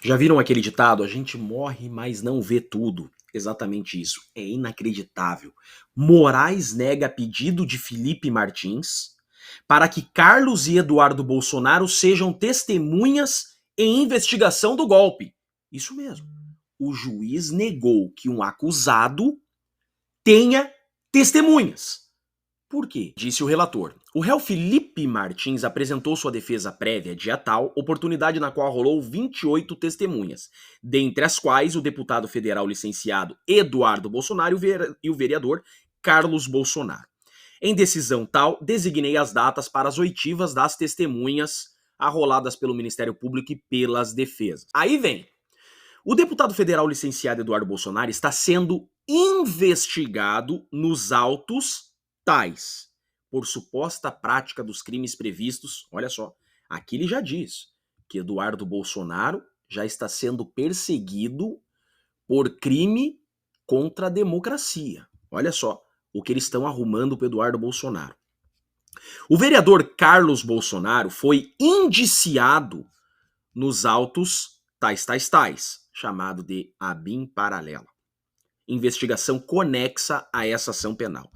Já viram aquele ditado? A gente morre, mas não vê tudo. Exatamente isso. É inacreditável. Moraes nega pedido de Felipe Martins para que Carlos e Eduardo Bolsonaro sejam testemunhas em investigação do golpe. Isso mesmo. O juiz negou que um acusado tenha testemunhas. Por quê? Disse o relator. O réu Felipe Martins apresentou sua defesa prévia dia tal, oportunidade na qual rolou 28 testemunhas, dentre as quais o deputado federal licenciado Eduardo Bolsonaro e o vereador Carlos Bolsonaro. Em decisão tal, designei as datas para as oitivas das testemunhas arroladas pelo Ministério Público e pelas defesas. Aí vem. O deputado federal licenciado Eduardo Bolsonaro está sendo investigado nos autos tais por suposta prática dos crimes previstos. Olha só, aqui ele já diz que Eduardo Bolsonaro já está sendo perseguido por crime contra a democracia. Olha só o que eles estão arrumando para Eduardo Bolsonaro. O vereador Carlos Bolsonaro foi indiciado nos autos tais, chamado de ABIN paralela. Investigação conexa a essa ação penal.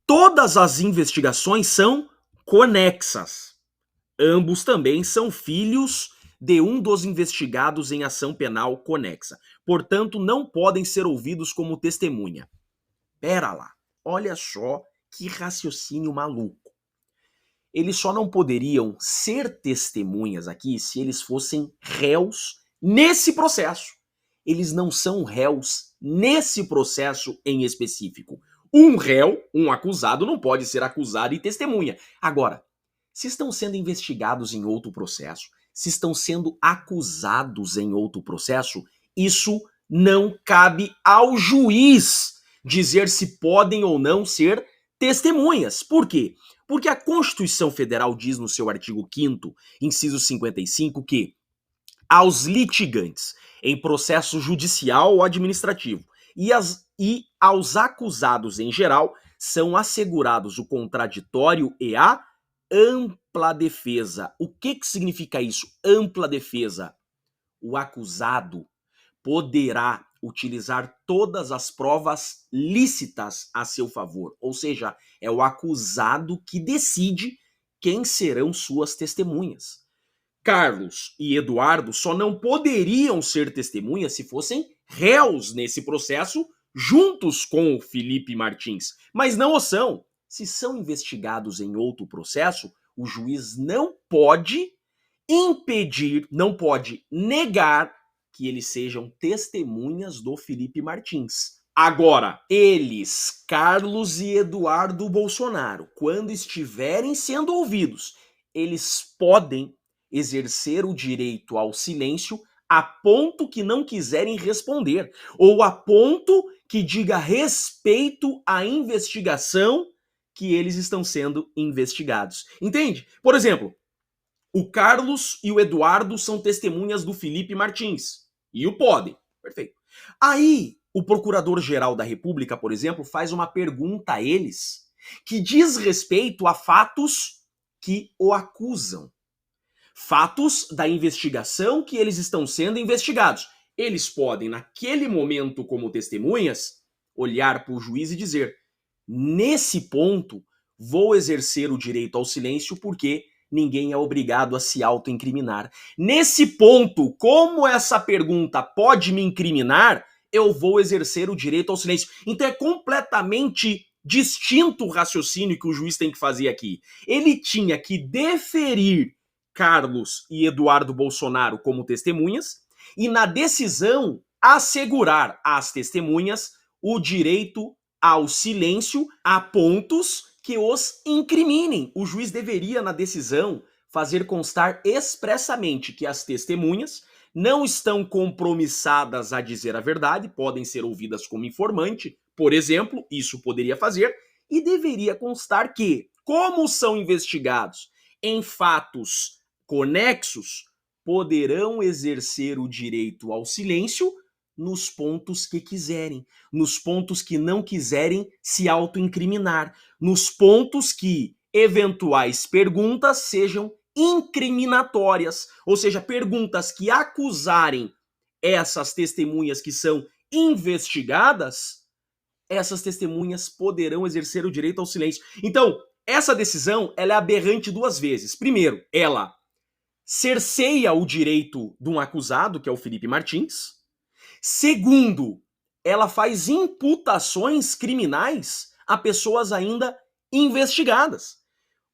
Todas as investigações são conexas. Ambos também são filhos de um dos investigados em ação penal conexa. Portanto, não podem ser ouvidos como testemunha. Pera lá, olha só que raciocínio maluco. Eles só não poderiam ser testemunhas aqui se eles fossem réus nesse processo. Eles não são réus nesse processo em específico. Um réu, um acusado, não pode ser acusado e testemunha. Agora, se estão sendo investigados em outro processo, se estão sendo acusados em outro processo, isso não cabe ao juiz dizer se podem ou não ser testemunhas. Por quê? Porque a Constituição Federal diz no seu artigo 5º, inciso 55, que aos litigantes em processo judicial ou administrativo e aos acusados em geral são assegurados o contraditório e a ampla defesa. O que significa isso? Ampla defesa. O acusado poderá utilizar todas as provas lícitas a seu favor. Ou seja, é o acusado que decide quem serão suas testemunhas. Carlos e Eduardo só não poderiam ser testemunhas se fossem réus nesse processo, juntos com o Felipe Martins. Mas não o são. Se são investigados em outro processo, o juiz não pode impedir, não pode negar que eles sejam testemunhas do Felipe Martins. Agora, eles, Carlos e Eduardo Bolsonaro, quando estiverem sendo ouvidos, eles podem exercer o direito ao silêncio a ponto que não quiserem responder, ou a ponto que diga respeito à investigação que eles estão sendo investigados. Entende? Por exemplo, o Carlos e o Eduardo são testemunhas do Felipe Martins. E o podem. Perfeito. Aí, o Procurador-Geral da República, por exemplo, faz uma pergunta a eles que diz respeito a fatos que o acusam. Fatos da investigação que eles estão sendo investigados. Eles podem, naquele momento, como testemunhas, olhar para o juiz e dizer: nesse ponto, vou exercer o direito ao silêncio porque ninguém é obrigado a se autoincriminar. Nesse ponto, como essa pergunta pode me incriminar, eu vou exercer o direito ao silêncio. Então é completamente distinto o raciocínio que o juiz tem que fazer aqui. Ele tinha que deferir Carlos e Eduardo Bolsonaro como testemunhas e, na decisão, assegurar às testemunhas o direito ao silêncio a pontos que os incriminem. O juiz deveria, na decisão, fazer constar expressamente que as testemunhas não estão compromissadas a dizer a verdade, podem ser ouvidas como informante, por exemplo, isso poderia fazer, e deveria constar que, como são investigados em fatos conexos, poderão exercer o direito ao silêncio nos pontos que quiserem, nos pontos que não quiserem se autoincriminar, nos pontos que eventuais perguntas sejam incriminatórias, ou seja, perguntas que acusarem essas testemunhas que são investigadas, essas testemunhas poderão exercer o direito ao silêncio. Então, essa decisão ela é aberrante duas vezes. Primeiro, ela cerceia o direito de um acusado, que é o Felipe Martins. Segundo, ela faz imputações criminais a pessoas ainda investigadas.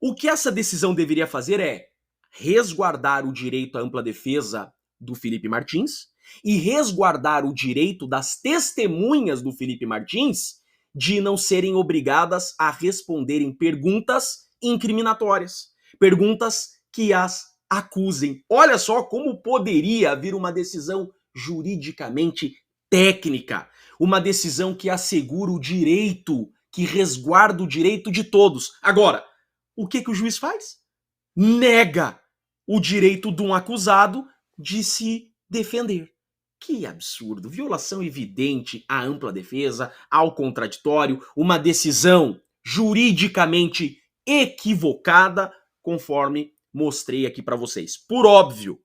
O que essa decisão deveria fazer é resguardar o direito à ampla defesa do Felipe Martins e resguardar o direito das testemunhas do Felipe Martins de não serem obrigadas a responderem perguntas incriminatórias, perguntas que as acusem. Olha só como poderia vir uma decisão juridicamente técnica, uma decisão que assegura o direito, que resguarda o direito de todos. Agora, o que o juiz faz? Nega o direito de um acusado de se defender. Que absurdo! Violação evidente à ampla defesa, ao contraditório, uma decisão juridicamente equivocada, conforme mostrei aqui para vocês. Por óbvio,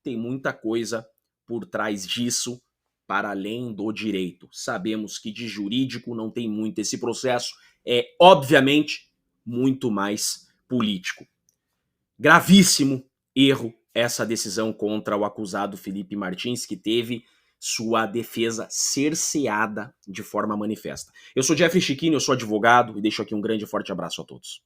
tem muita coisa por trás disso, para além do direito. Sabemos que de jurídico não tem muito. Esse processo é, obviamente, muito mais político. Gravíssimo erro essa decisão contra o acusado Felipe Martins, que teve sua defesa cerceada de forma manifesta. Eu sou Jeffrey Chiquini, eu sou advogado e deixo aqui um grande e forte abraço a todos.